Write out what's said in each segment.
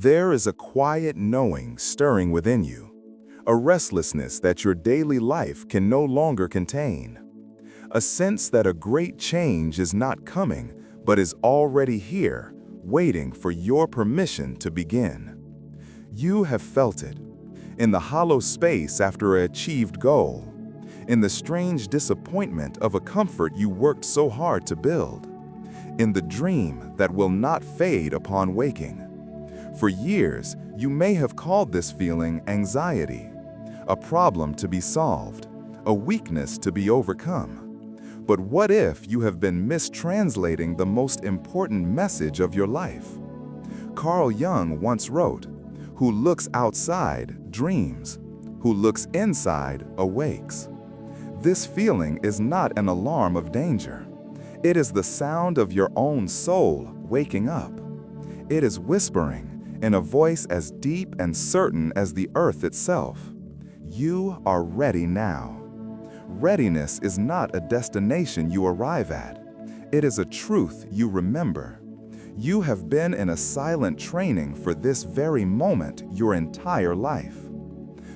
There is a quiet knowing stirring within you, a restlessness that your daily life can no longer contain, a sense that a great change is not coming but is already here, waiting for your permission to begin. You have felt it, in the hollow space after an achieved goal, in the strange disappointment of a comfort you worked so hard to build, in the dream that will not fade upon waking. For years, you may have called this feeling anxiety, a problem to be solved, a weakness to be overcome. But what if you have been mistranslating the most important message of your life? Carl Jung once wrote, "Who looks outside dreams, who looks inside awakes." This feeling is not an alarm of danger. It is the sound of your own soul waking up. It is whispering, in a voice as deep and certain as the earth itself, "You are ready now." Readiness is not a destination you arrive at. It is a truth you remember. You have been in a silent training for this very moment your entire life.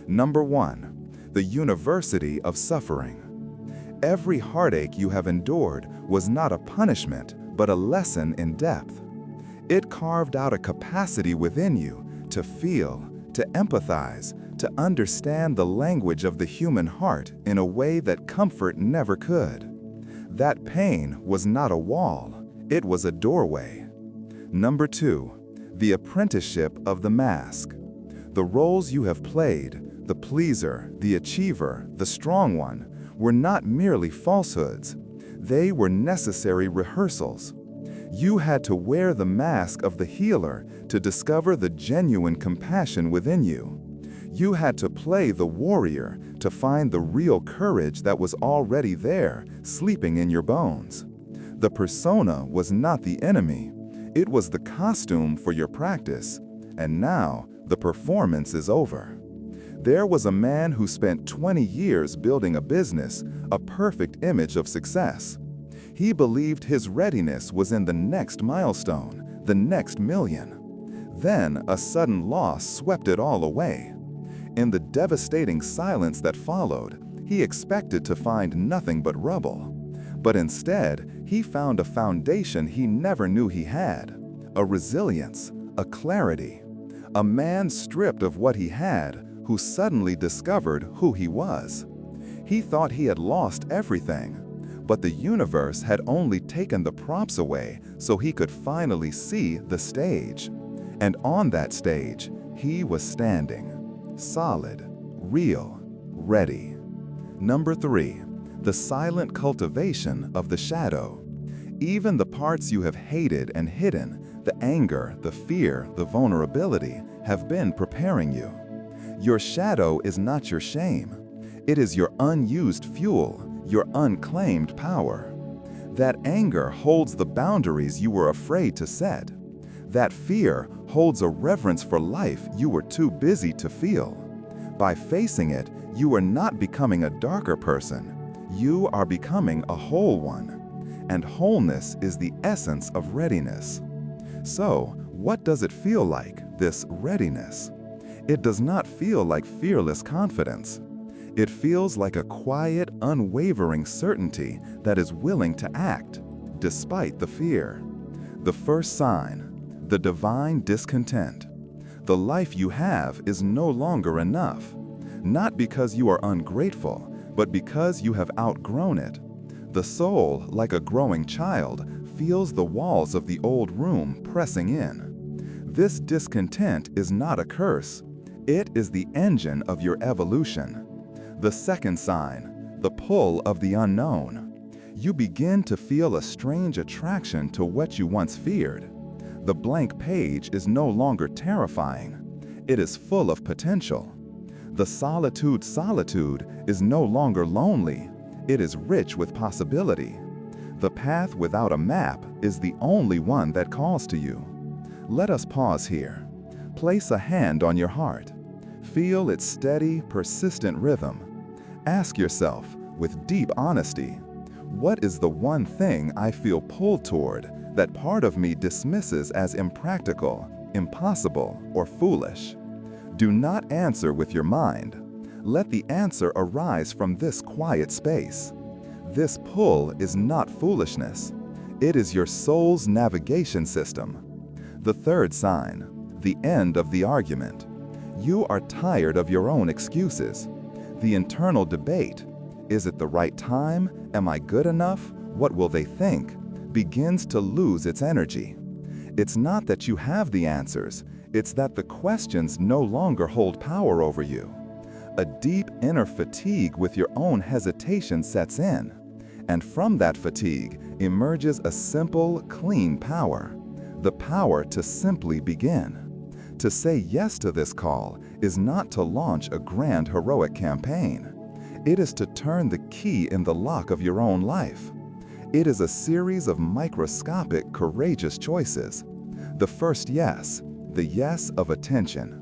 Number 1. The University of Suffering. Every heartache you have endured was not a punishment, but a lesson in depth. It carved out a capacity within you to feel, to empathize, to understand the language of the human heart in a way that comfort never could. That pain was not a wall, it was a doorway. Number 2. The Apprenticeship of the Mask. The roles you have played, the pleaser, the achiever, the strong one, were not merely falsehoods. They were necessary rehearsals. You had to wear the mask of the healer to discover the genuine compassion within you. You had to play the warrior to find the real courage that was already there, sleeping in your bones. The persona was not the enemy. It was the costume for your practice. And now, the performance is over. There was a man who spent 20 years building a business, a perfect image of success. He believed his readiness was in the next milestone, the next million. Then a sudden loss swept it all away. In the devastating silence that followed, he expected to find nothing but rubble. But instead, he found a foundation he never knew he had, a resilience, a clarity. A man stripped of what he had, who suddenly discovered who he was. He thought he had lost everything. But the universe had only taken the props away so he could finally see the stage. And on that stage, he was standing, solid, real, ready. Number 3. The silent cultivation of the shadow. Even the parts you have hated and hidden, the anger, the fear, the vulnerability, have been preparing you. Your shadow is not your shame. It is your unused fuel, your unclaimed power. That anger holds the boundaries you were afraid to set. That fear holds a reverence for life you were too busy to feel. By facing it, you are not becoming a darker person. You are becoming a whole one. And wholeness is the essence of readiness. So, what does it feel like, this readiness? It does not feel like fearless confidence. It feels like a quiet, unwavering certainty that is willing to act, despite the fear. The first sign, the divine discontent. The life you have is no longer enough, not because you are ungrateful, but because you have outgrown it. The soul, like a growing child, feels the walls of the old room pressing in. This discontent is not a curse. It is the engine of your evolution. The second sign, the pull of the unknown. You begin to feel a strange attraction to what you once feared. The blank page is no longer terrifying. It is full of potential. The solitude is no longer lonely. It is rich with possibility. The path without a map is the only one that calls to you. Let us pause here. Place a hand on your heart. Feel its steady, persistent rhythm. Ask yourself, with deep honesty, what is the one thing I feel pulled toward that part of me dismisses as impractical, impossible, or foolish. Do not answer with your mind. Let the answer arise from this quiet space. This pull is not foolishness. It is your soul's navigation system. The third sign, the end of the argument. You are tired of your own excuses. The internal debate, is it the right time? Am I good enough? What will they think? Begins to lose its energy. It's not that you have the answers, it's that the questions no longer hold power over you. A deep inner fatigue with your own hesitation sets in, and from that fatigue emerges a simple, clean power. The power to simply begin. To say yes to this call is not to launch a grand heroic campaign. It is to turn the key in the lock of your own life. It is a series of microscopic, courageous choices. The first yes, the yes of attention.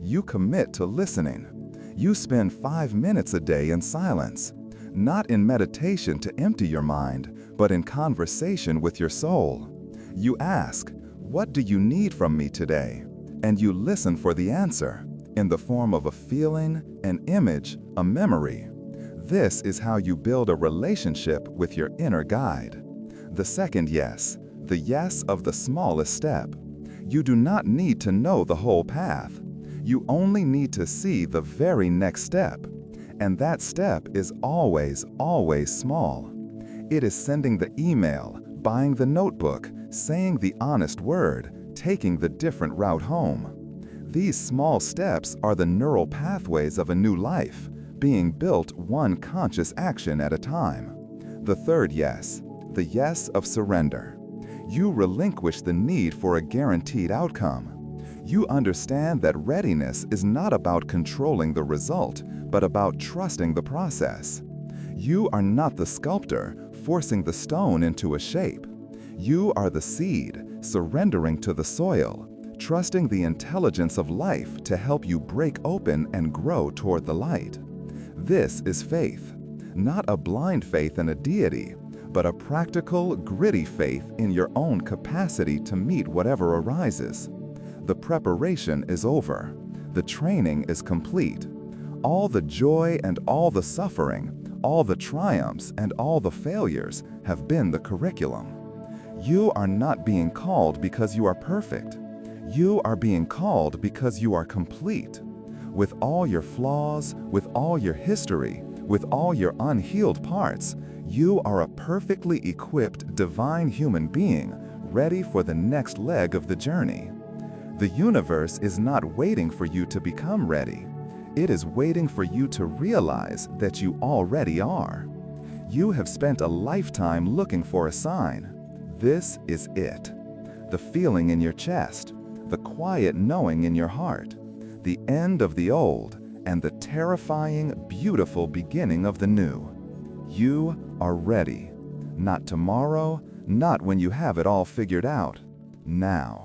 You commit to listening. You spend 5 minutes a day in silence, not in meditation to empty your mind, but in conversation with your soul. You ask, what do you need from me today? And you listen for the answer, in the form of a feeling, an image, a memory. This is how you build a relationship with your inner guide. The second yes, the yes of the smallest step. You do not need to know the whole path. You only need to see the very next step. And that step is always, always small. It is sending the email, buying the notebook, saying the honest word, taking the different route home. These small steps are the neural pathways of a new life, being built one conscious action at a time. The third yes, the yes of surrender. You relinquish the need for a guaranteed outcome. You understand that readiness is not about controlling the result, but about trusting the process. You are not the sculptor forcing the stone into a shape. You are the seed, surrendering to the soil, trusting the intelligence of life to help you break open and grow toward the light. This is faith, not a blind faith in a deity, but a practical, gritty faith in your own capacity to meet whatever arises. The preparation is over. The training is complete. All the joy and all the suffering, all the triumphs and all the failures have been the curriculum. You are not being called because you are perfect. You are being called because you are complete. With all your flaws, with all your history, with all your unhealed parts, you are a perfectly equipped divine human being, ready for the next leg of the journey. The universe is not waiting for you to become ready. It is waiting for you to realize that you already are. You have spent a lifetime looking for a sign. This is it. The feeling in your chest, the quiet knowing in your heart, the end of the old, and the terrifying, beautiful beginning of the new. You are ready. Not tomorrow, not when you have it all figured out. Now.